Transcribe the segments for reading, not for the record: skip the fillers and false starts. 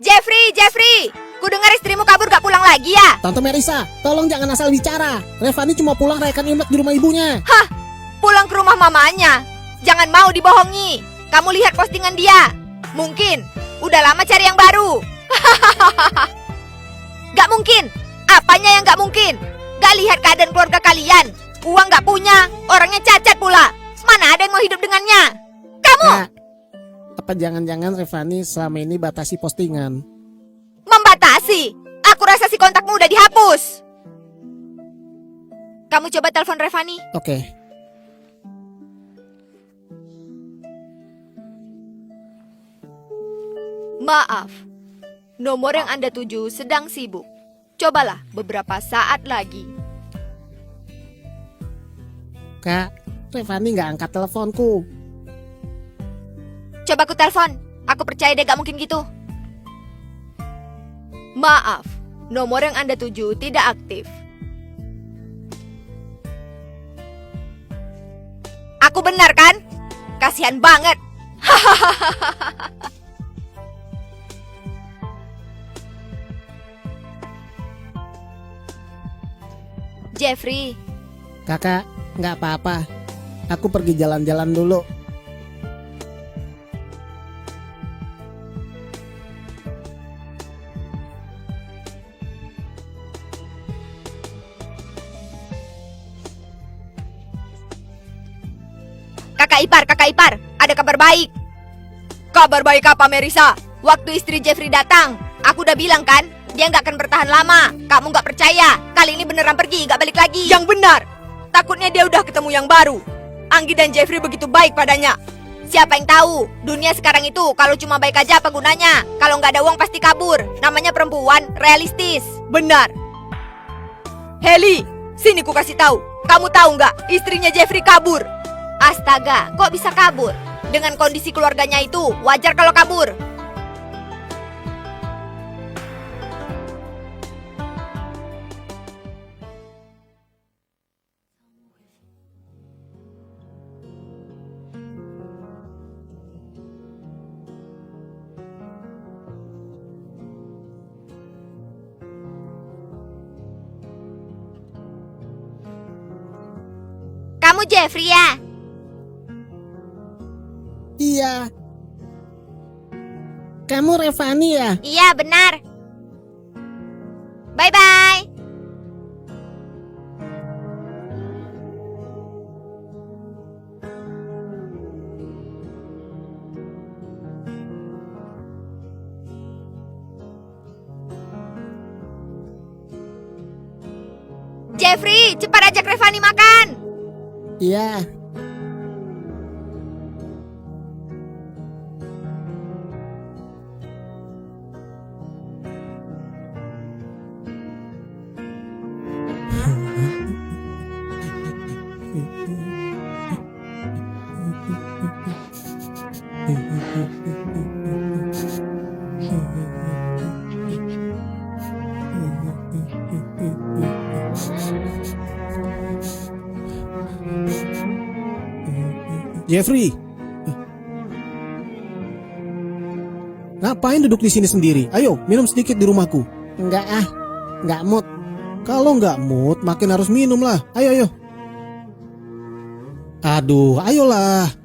Jeffrey, Jeffrey! Kudengar istrimu kabur gak pulang lagi ya? Tante Merisa, tolong jangan asal bicara. Revani cuma pulang rayakan Imlek di rumah ibunya. Hah? Pulang ke rumah mamanya? Jangan mau dibohongi. Kamu lihat postingan dia. Mungkin udah lama cari yang baru. Gak mungkin. Apanya yang gak mungkin? Gak lihat keadaan keluarga kalian. Uang gak punya, orangnya cacat pula. Mana ada yang mau hidup dengannya? Kamu! Kak, apa jangan-jangan Revani selama ini batasi postingan? Membatasi? Aku rasa si kontakmu udah dihapus. Kamu coba telepon Revani. Oke. Maaf, nomor yang Anda tuju sedang sibuk. Cobalah beberapa saat lagi. Kak, Revani nggak angkat teleponku. Coba aku telepon. Aku percaya dia gak mungkin gitu. Maaf, nomor yang Anda tuju tidak aktif. Aku benar kan? Kasihan banget. Jeffrey, Kakak, nggak apa-apa. Aku pergi jalan-jalan dulu. kakak ipar, ada kabar baik. Kabar baik apa, Merisa? Waktu istri Jeffrey datang, aku udah bilang kan, dia nggak akan bertahan lama. Kamu nggak percaya? Kali ini beneran pergi, nggak balik lagi. Yang benar. Takutnya dia udah ketemu yang baru. Anggi dan Jeffrey begitu baik padanya. Siapa yang tahu? Dunia sekarang itu kalau cuma baik aja apa gunanya? Kalau nggak ada uang pasti kabur. Namanya perempuan realistis. Benar. Heli, sini ku kasih tahu. Kamu tahu nggak? Istrinya Jeffrey kabur. Astaga, kok bisa kabur? Dengan kondisi keluarganya itu, wajar kalau kabur. Kamu Jeffrey ya? Iya. Kamu Revani ya? Iya, benar. Bye-bye. Jeffrey, cepat ajak Revani makan. Iya. Jeffrey, ngapain duduk di sini sendiri? Ayo, minum sedikit di rumahku. Enggak ah, enggak mood. Kalau enggak mood, makin harus minum lah. Ayo, ayo. Aduh, ayolah.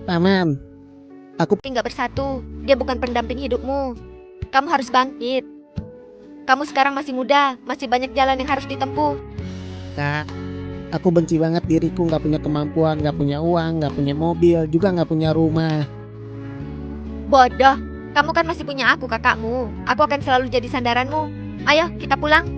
Paman, Tapi nggak bersatu, dia bukan pendamping hidupmu. Kamu harus bangkit. Kamu sekarang masih muda, masih banyak jalan yang harus ditempuh. Kak, aku benci banget diriku nggak punya kemampuan, nggak punya uang, nggak punya mobil, juga nggak punya rumah. Bodoh, kamu kan masih punya aku, kakakmu. Aku akan selalu jadi sandaranmu. Ayo, kita pulang.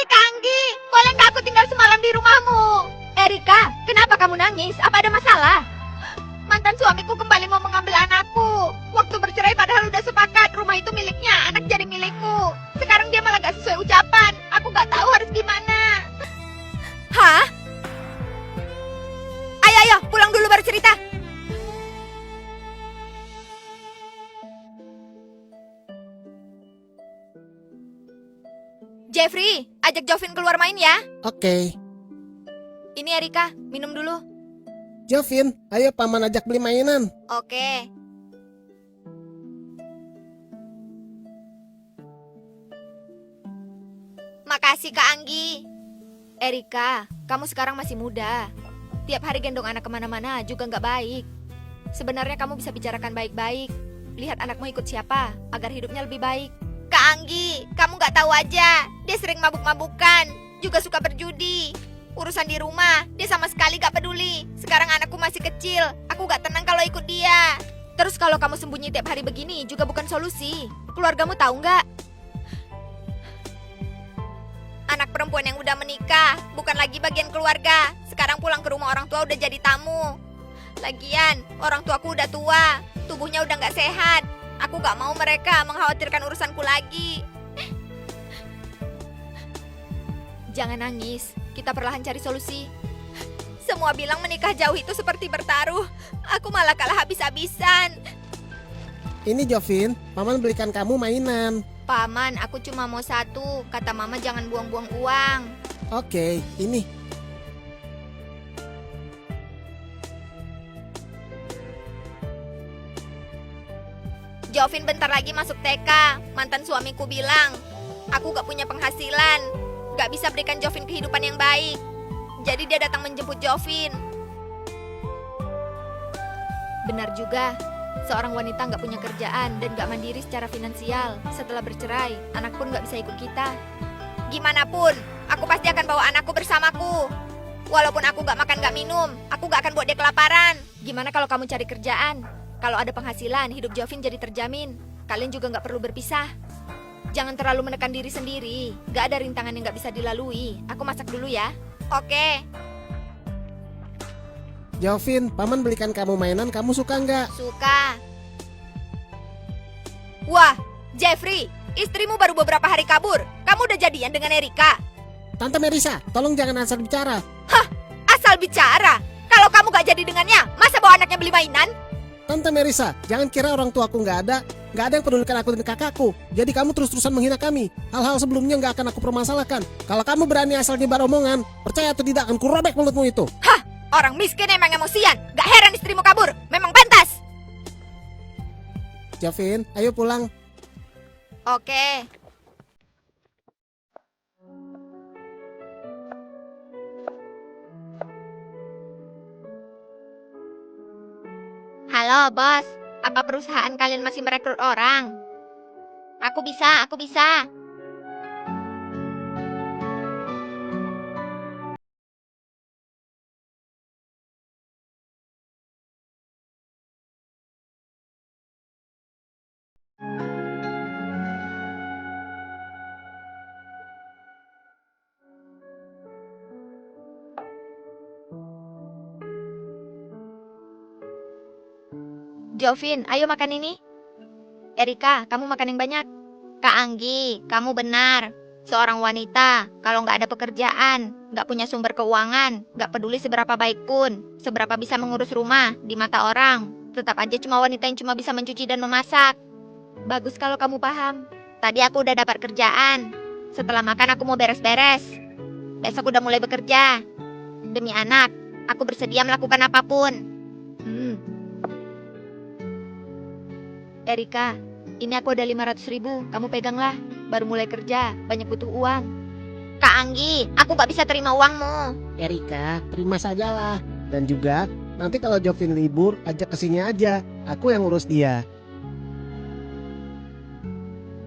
Kanggi, boleh nggak aku tinggal semalam di rumahmu? Erika, kenapa kamu nangis? Apa ada masalah? Mantan suamiku kembali mau mengambil anakku. Waktu bercerai padahal udah sepakat rumah itu miliknya, anak jadi milikku. Sekarang dia malah gak sesuai ucapan. Aku gak tahu harus gimana. Hah? Ayo, pulang dulu baru cerita. Jeffrey, ajak Jovin keluar main ya. Oke, Ini Erika, minum dulu. Jovin, ayo paman ajak beli mainan. Oke. Makasih Kak Anggi. Erika, kamu sekarang masih muda. Tiap hari gendong anak kemana-mana juga nggak baik. Sebenarnya kamu bisa bicarakan baik-baik. Lihat anakmu ikut siapa, agar hidupnya lebih baik. Kak Anggi, kamu nggak tahu aja. Dia sering mabuk-mabukan, juga suka berjudi. Urusan di rumah, dia sama sekali gak peduli. Sekarang anakku masih kecil, aku gak tenang kalau ikut dia. Terus kalau kamu sembunyi tiap hari begini juga bukan solusi. Keluargamu tahu nggak? Anak perempuan yang udah menikah bukan lagi bagian keluarga. Sekarang pulang ke rumah orang tua udah jadi tamu. Lagian orang tuaku udah tua, tubuhnya udah gak sehat. Aku gak mau mereka mengkhawatirkan urusanku lagi. Jangan nangis, kita perlahan cari solusi. Semua bilang menikah jauh itu seperti bertaruh. Aku malah kalah habis-habisan. Ini Jovin, paman belikan kamu mainan. Paman, aku cuma mau satu. Kata mama jangan buang-buang uang. Oke, ini. Jovin bentar lagi masuk TK. Mantan suamiku bilang, aku gak punya penghasilan, gak bisa berikan Jovin kehidupan yang baik. Jadi dia datang menjemput Jovin. Benar juga, seorang wanita gak punya kerjaan dan gak mandiri secara finansial. Setelah bercerai, anak pun gak bisa ikut kita. Gimana pun, aku pasti akan bawa anakku bersamaku. Walaupun aku gak makan gak minum, aku gak akan buat dia kelaparan. Gimana kalau kamu cari kerjaan? Kalau ada penghasilan, hidup Jovin jadi terjamin. Kalian juga gak perlu berpisah. Jangan terlalu menekan diri sendiri. Gak ada rintangan yang gak bisa dilalui. Aku masak dulu ya. Oke. Jovin, paman belikan kamu mainan, kamu suka nggak? Suka. Wah, Jeffrey, istrimu baru beberapa hari kabur. Kamu udah jadian dengan Erika? Tante Merisa, tolong jangan asal bicara. Hah, asal bicara. Kalau kamu gak jadi dengannya, masa bawa anaknya beli mainan? Tante Merisa, jangan kira orang tuaku nggak ada yang pedulikan aku dan kakakku. Jadi kamu terus-terusan menghina kami. Hal-hal sebelumnya nggak akan aku permasalahkan. Kalau kamu berani asal nyebar omongan, percaya atau tidak akan kurobek mulutmu itu. Hah, orang miskin emang emosian. Gak heran istrimu kabur, memang pantas. Jovin, ayo pulang. Oke. Halo, bos. Apa perusahaan kalian masih merekrut orang? Aku bisa. Jovin, ayo makan ini. Erika, kamu makan yang banyak. Kak Anggi, kamu benar. Seorang wanita, kalau nggak ada pekerjaan, nggak punya sumber keuangan, nggak peduli seberapa baik pun, seberapa bisa mengurus rumah di mata orang, tetap aja cuma wanita yang cuma bisa mencuci dan memasak. Bagus kalau kamu paham. Tadi aku udah dapat kerjaan. Setelah makan aku mau beres-beres. Besok udah mulai bekerja. Demi anak, aku bersedia melakukan apapun. Erika, Ini aku ada 500.000, kamu peganglah. Baru mulai kerja, banyak butuh uang. Kak Anggi, aku gak bisa terima uangmu. Erika, terima sajalah. Dan juga, nanti kalau Jovin libur, ajak ke sini aja. Aku yang ngurus dia.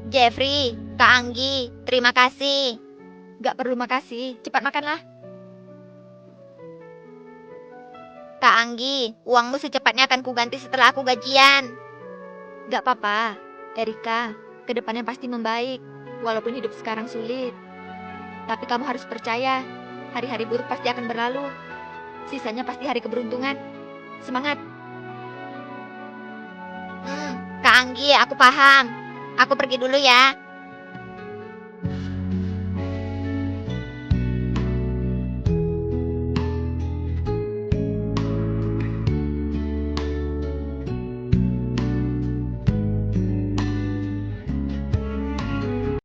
Jeffrey, Kak Anggi, terima kasih. Gak perlu makasih, cepat makanlah. Kak Anggi, uangmu secepatnya akan kuganti setelah aku gajian. Gak apa-apa, Erika, kedepannya pasti membaik. Walaupun hidup sekarang sulit. Tapi kamu harus percaya, hari-hari buruk pasti akan berlalu. Sisanya pasti hari keberuntungan. Semangat. Kak Anggi, aku paham. Aku pergi dulu ya.